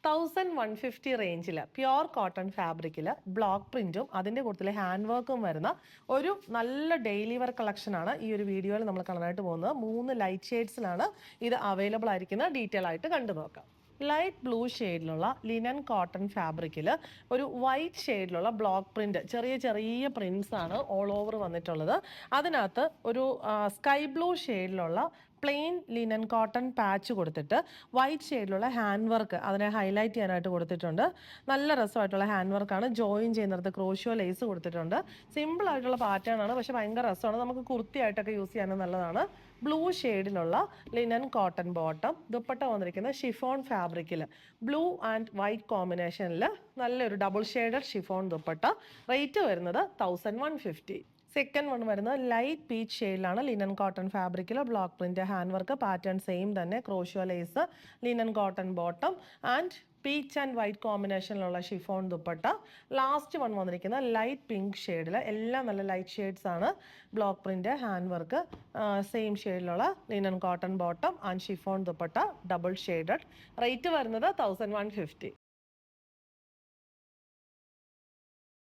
1150 റേഞ്ചിൽ pure cotton ഫാബ്രിക്കിൽ block പ്രിന്റും അതിൻ്റെ കൂട്ടത്തിൽ ഹാൻഡ് വർക്കും വരുന്ന ഒരു നല്ല ഡെയിലി വെയർ കളക്ഷനാണ് ഈ ഒരു വീഡിയോയിൽ നമ്മൾ കാണാനായിട്ട് പോകുന്നത്. 3 ലൈറ്റ് ഷെയ്ഡ്സിലാണ് ഇത് അവൈലബിൾ ആയിരിക്കുന്നത്. ഡീറ്റെയിൽ ആയിട്ട് കണ്ടു നോക്കാം. ലൈറ്റ് ബ്ലൂ ഷെയ്ഡിലുള്ള ലിനൻ കോട്ടൺ ഫാബ്രിക്കിൽ ഒരു വൈറ്റ് ഷെയ്ഡിലുള്ള ബ്ലോക്ക് പ്രിന്റ്, ചെറിയ ചെറിയ പ്രിന്റ്സ് ആണ് ഓൾ ഓവർ വന്നിട്ടുള്ളത്. അതിനകത്ത് ഒരു സ്കൈ ബ്ലൂ ഷെയ്ഡിലുള്ള പ്ലെയിൻ ലിനൻ കോട്ടൺ പാച്ച് കൊടുത്തിട്ട് വൈറ്റ് ഷെയ്ഡിലുള്ള ഹാൻഡ് വർക്ക് അതിനെ ഹൈലൈറ്റ് ചെയ്യാനായിട്ട് കൊടുത്തിട്ടുണ്ട്. നല്ല രസമായിട്ടുള്ള ഹാൻഡ് വർക്കാണ്. ജോയിൻ ചെയ്യുന്നിടത്ത് ക്രോഷ്യോ ലേസ് കൊടുത്തിട്ടുണ്ട്. സിമ്പിൾ ആയിട്ടുള്ള പാറ്റേൺ ആണ്, പക്ഷെ ഭയങ്കര രസമാണ്. നമുക്ക് കുർത്തിയായിട്ടൊക്കെ യൂസ് ചെയ്യാനും നല്ലതാണ്. ബ്ലൂ ഷെയ്ഡിലുള്ള ലിനൻ കോട്ടൺ ബോട്ടം, ദുപ്പട്ട വന്നിരിക്കുന്നത് ഷിഫോൺ ഫാബ്രിക്കിൽ ബ്ലൂ ആൻഡ് വൈറ്റ് കോമ്പിനേഷനിൽ നല്ലൊരു double shaded chiffon dupatta. Rate വരുന്നത് 1150. സെക്കൻഡ് വൺ വരുന്നത് ലൈറ്റ് പീച്ച് ഷെയ്ഡിലാണ്. ലിനൻ കോട്ടൺ ഫാബ്രിക്കിൽ block print, hand work pattern same തന്നെ, crochet lace, linen cotton bottom and peach and white കോമ്പിനേഷനിലുള്ള ഷിഫോൺ ദുപ്പട്ട. ലാസ്റ്റ് വൺ വന്നിരിക്കുന്നത് light pink ഷെയ്ഡിൽ, എല്ലാം നല്ല ലൈറ്റ് ഷെയ്ഡ്സ് ആണ്. Block print, hand work, same ഷെയ്ഡിലുള്ള linen cotton bottom and chiffon dupatta, double shaded. Rate വരുന്നത് 1150.